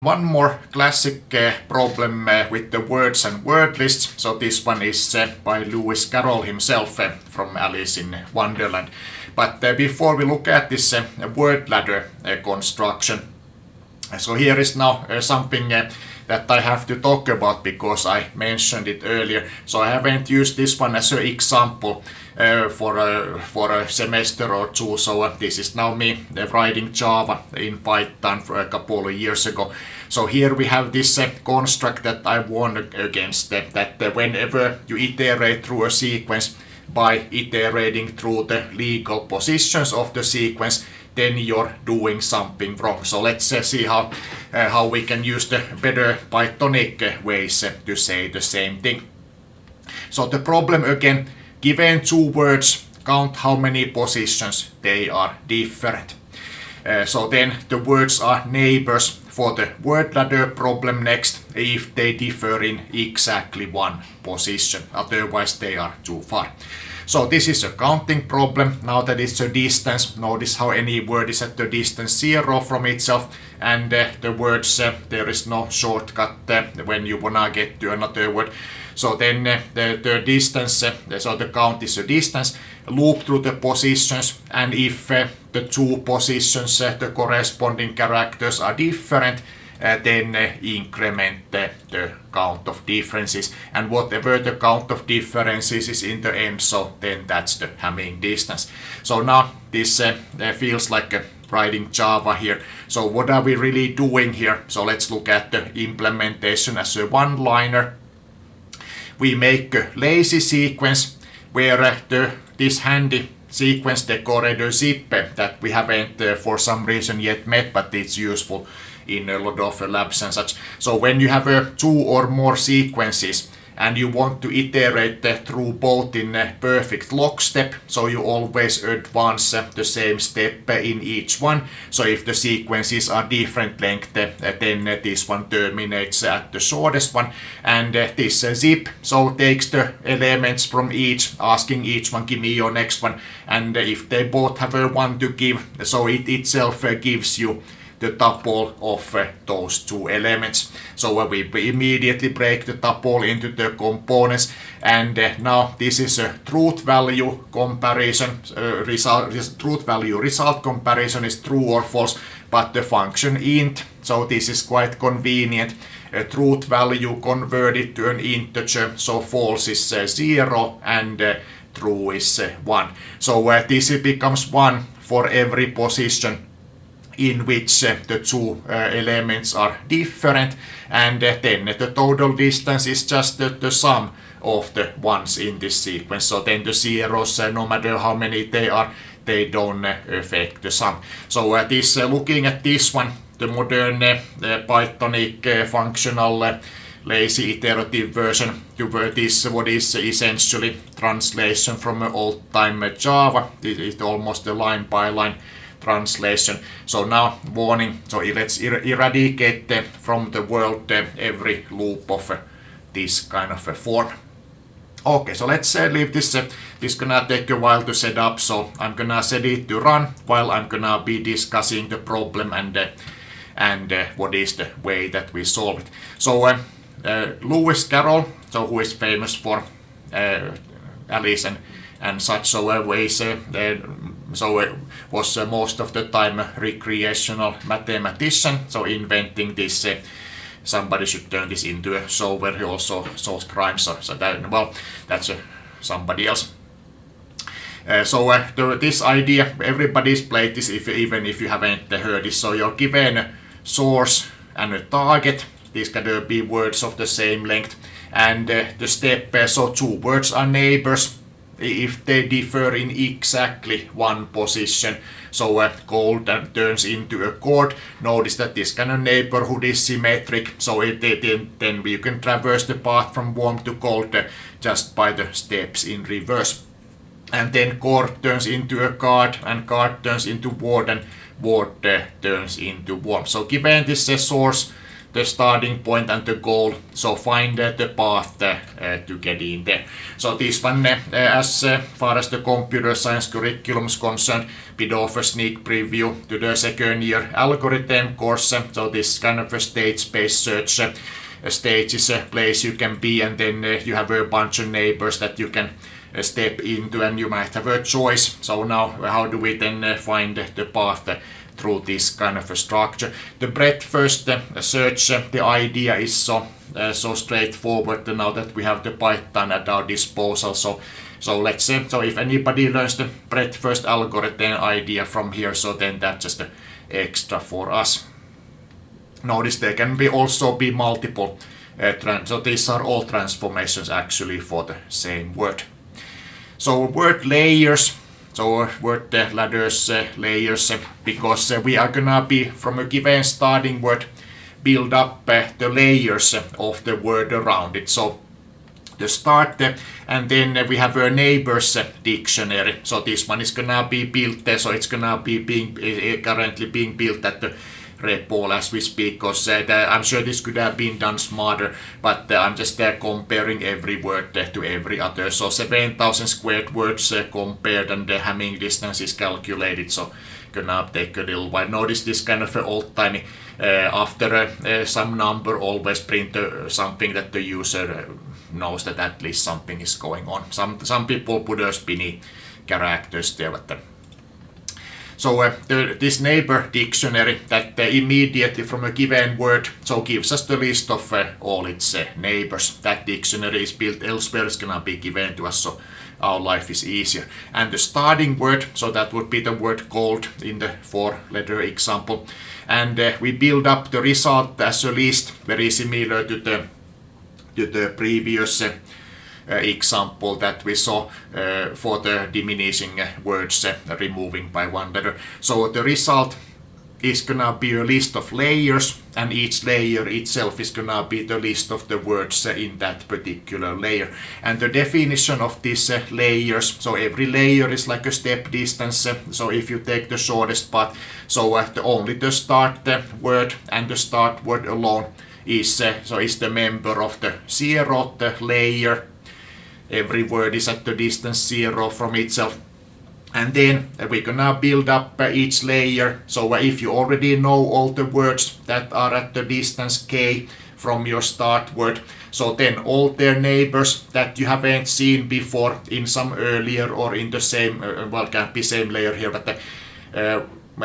One more classic problem with the words and word lists. So this one is by Lewis Carroll himself from Alice in Wonderland. But before we look at this word ladder construction, so here is now something that I have to talk about because I mentioned it earlier. So I haven't used this one as an example for a semester or two. So this is now me writing Java in Python for a couple of years ago. So here we have this construct that I warned against, that whenever you iterate through a sequence by iterating through the legal positions of the sequence, then you're doing something wrong. So let's see how we can use the better Pythonic ways to say the same thing. So the problem again, given two words, count how many positions they are different. So then the words are neighbors for the word ladder problem next if they differ in exactly one position, otherwise they are too far. So this is a counting problem. Now that it's a distance, notice how any word is at the distance 0 from itself, and the words, there is no shortcut when you wanna get to another word. So then the distance, so the count is a distance, loop through the positions, and if the two positions, the corresponding characters are different, then increment the count of differences, and whatever the count of differences is in the end, so then that's the Hamming distance. So now this feels like writing Java here. So what are we really doing here? So let's look at the implementation as a one-liner. We make a lazy sequence where this handy sequence decorator zip that we haven't for some reason yet met, but it's useful in a lot of labs and such. So when you have two or more sequences and you want to iterate through both in perfect lockstep, so you always advance the same step in each one. So if the sequences are different length, then this one terminates at the shortest one, and this zip so takes the elements from each, asking each one give me your next one, and if they both have a one to give, so it itself gives you the tuple of those two elements. So we immediately break the tuple into the components, and now this is a truth value comparison. Truth value result comparison is true or false, but the function int, so this is quite convenient. Truth value converted to an integer, so false is 0 and true is 1. So this becomes 1 for every position in which the two elements are different, and then the total distance is just the sum of the ones in this sequence. So then the zeros, no matter how many they are, they don't affect the sum. So this looking at this one, the modern Pythonic functional lazy iterative version to this, what is essentially translation from an old-time Java. It is almost a line-by-line translation. So now warning, so let's eradicate from the world every loop of this kind of a form. Okay, so let's leave this. This gonna take a while to set up, so I'm gonna set it to run while I'm gonna be discussing the problem and what is the way that we solve it. So Lewis Carroll, so who is famous for Alice and such, so was most of the time a recreational mathematician, so inventing this, somebody should turn this into a show where he also solves crimes, so that, well, that's somebody else. This idea, everybody's played this, even if you haven't heard this. So you're given a source and a target. These can be words of the same length, and the step, so two words are neighbors if they differ in exactly one position. So gold turns into a chord. Notice that this kind of neighborhood is symmetric, so then you can traverse the path from warm to cold just by the steps in reverse. And then chord turns into a card, and card turns into ward, and ward turns into warm. So given this source, the starting point and the goal, so find the path to get in there. So this one, as far as the computer science curriculum is concerned, bit of a sneak preview to the second year algorithm course. So this kind of a stage-based search. A stage is a place you can be, and then you have a bunch of neighbors that you can step into, and you might have a choice. So now how do we then find the path through this kind of a structure? The breadth first search, the idea is so straightforward now that we have the Python at our disposal. So let's say, so if anybody learns the breadth first algorithm idea from here, so then that's just extra for us. Notice there can also be multiple, so these are all transformations actually for the same word. So word layers, so word ladders, layers, because we are gonna be from a given starting word build up the layers of the word around it. So the start, and then we have a neighbors dictionary. So this one is gonna be built, so it's gonna be currently being built at the repo as we speak, because I'm sure this could have been done smarter, but I'm just comparing every word to every other. So 7,000 squared words compared, and the Hamming distance is calculated, so gonna take a little while. Notice this kind of old tiny after some number always print something that the user knows that at least something is going on. Some people put a spinny characters there, but so this neighbor dictionary that immediately from a given word so gives us the list of all its neighbors. That dictionary is built elsewhere, it's gonna be given to us, so our life is easier. And the starting word, so that would be the word gold in the 4-letter example. And we build up the result as a list, very similar to the previous example that we saw for the diminishing words removing by one letter. So the result is gonna be a list of layers, and each layer itself is gonna be the list of the words in that particular layer. And the definition of these layers, so every layer is like a step distance. So if you take the shortest path, so only the start word and the start word alone is the member of the 0th layer. Every word is at the distance 0 from itself. And then we're gonna build up each layer. So if you already know all the words that are at the distance k from your start word, so then all their neighbors that you haven't seen before in some earlier or in the same, well, can't be same layer here, but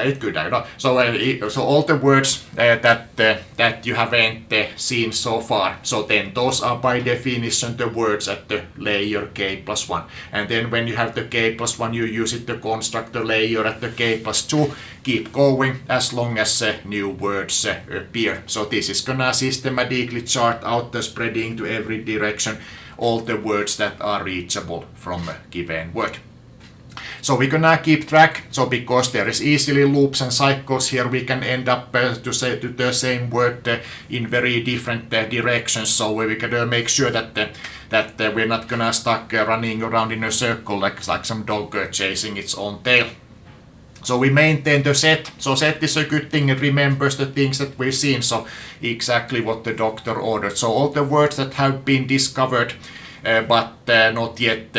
it could, I know. So all the words that you haven't seen so far, so then those are by definition the words at the layer k+1. And then when you have the k+1, you use it to construct the layer at the k+2. Keep going as long as new words appear. So this is gonna systematically chart out the spreading to every direction all the words that are reachable from a given word. So we're gonna keep track, so because there is easily loops and cycles here, we can end up to the same word in very different directions. So we're gonna make sure that we're not gonna stuck running around in a circle like some dog chasing its own tail. So we maintain the set. So set is a good thing, it remembers the things that we've seen, so exactly what the doctor ordered. So all the words that have been discovered but not yet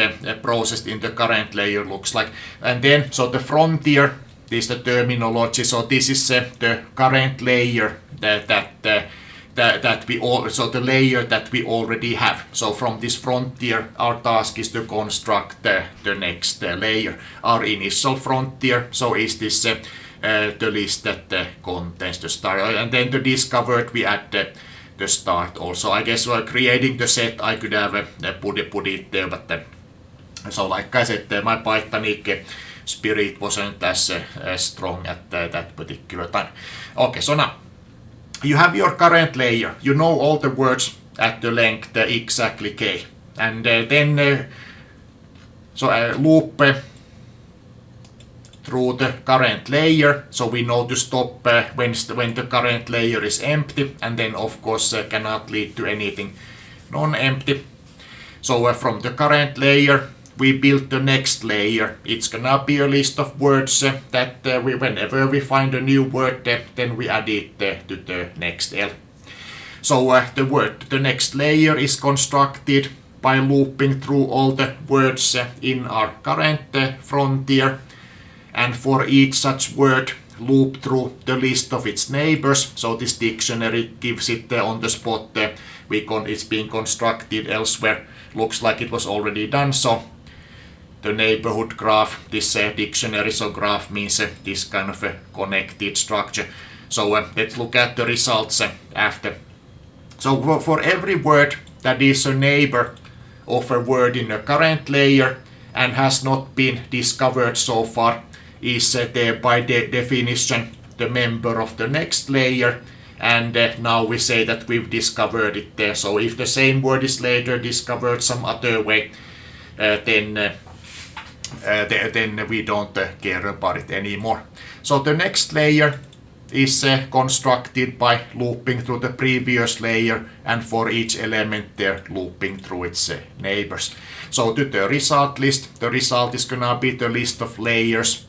processed in the current layer looks like. And then, so the frontier, this is the terminology, so this is the current layer that we all, so the layer that we already have. So from this frontier, our task is to construct the next layer. Our initial frontier, so is this the list that contains the start, and then the discovered we add the start also. I guess while creating the set I could have put it there, but so like I said, my Pythonic spirit wasn't as strong at that particular time. Okay, so now you have your current layer, you know all the words at the length exactly k, and then loop through the current layer, so we know to stop when the current layer is empty, and then of course cannot lead to anything non-empty. So from the current layer we build the next layer. It's gonna be a list of words that whenever we find a new word then we add it to the next L. So the next layer is constructed by looping through all the words in our current frontier, and for each such word loop through the list of its neighbors. So this dictionary gives it on the spot. It's being constructed elsewhere. Looks like it was already done. So the neighborhood graph, this dictionary, so graph means this kind of a connected structure. So let's look at the results after. So for every word that is a neighbor of a word in a current layer and has not been discovered so far, is there by definition the member of the next layer, and now we say that we've discovered it there. So if the same word is later discovered some other way, then we don't care about it anymore. So the next layer is constructed by looping through the previous layer, and for each element there looping through its neighbors. So to the result list, the result is gonna be the list of layers.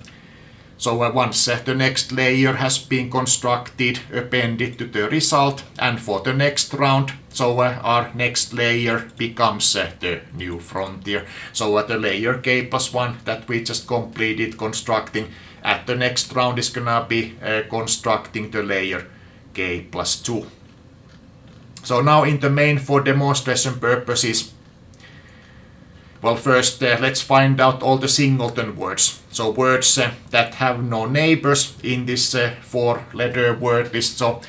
So once the next layer has been constructed, appended to the result, and for the next round, so our next layer becomes the new frontier. So the layer k plus 1 that we just completed constructing at the next round is gonna be constructing the layer k plus 2. So now in the main, for demonstration purposes, well, first let's find out all the singleton words. So words that have no neighbors in this 4-letter word list. So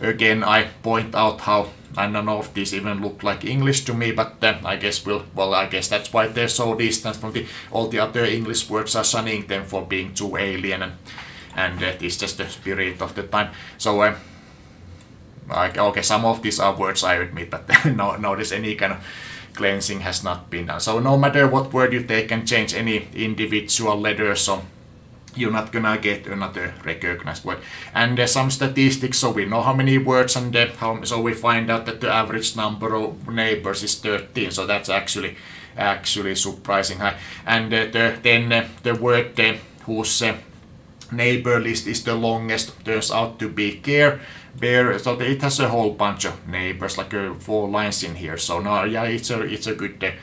again, I point out how, I don't know if these even look like English to me, but I guess I guess that's why they're so distant from all the other English words are shunning them for being too alien, and it's just the spirit of the time. So okay, some of these are words, I admit, but notice any kind of cleansing has not been done. So no matter what word you take and change any individual letter, so you're not gonna get another recognized word. And some statistics, so we know how many words, and so we find out that the average number of neighbors is 13. So that's actually surprising high. And then the word whose neighbor list is the longest turns out to be care. Bear, so it has a whole bunch of neighbors, like 4 lines in here. So now, yeah, it's a good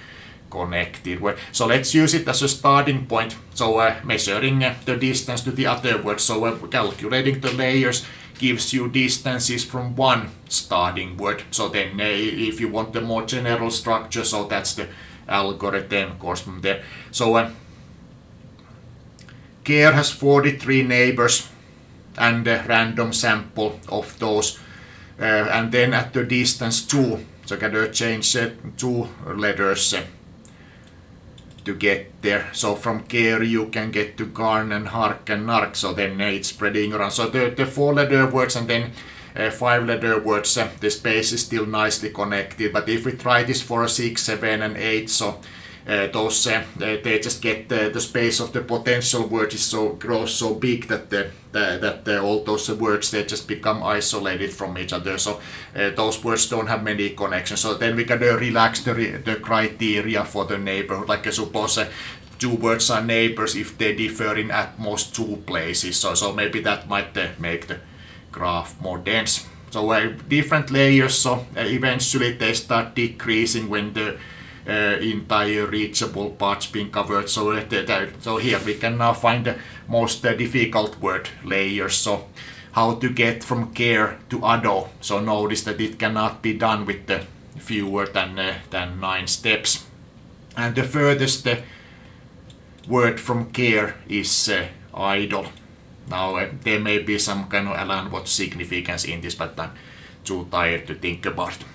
connected word. So let's use it as a starting point. So measuring the distance to the other words. So calculating the layers gives you distances from one starting word. So then if you want the more general structure, so that's the algorithm course from there. So care has 43 neighbors and a random sample of those, and then at the distance 2, so gotta change 2 letters to get there. So from care you can get to garn and hark and nark, so then it's spreading around. So the 4-letter words and then 5-letter words, the space is still nicely connected. But if we try this for 6, 7 and 8, so those they just get the space of the potential word is grows so big that all those words, they just become isolated from each other. So those words don't have many connections. So then we gotta relax the criteria for the neighborhood. Like suppose 2 words are neighbors if they differ in at most 2 places. So maybe that might make the graph more dense. So different layers. So eventually they start decreasing when the entire reachable parts being covered. So here we can now find the most difficult word layers. So how to get from care to ado. So notice that it cannot be done with the fewer than 9 steps. And the furthest word from care is idle. Now there may be some kind of Alan Watts significance in this, but I'm too tired to think about it.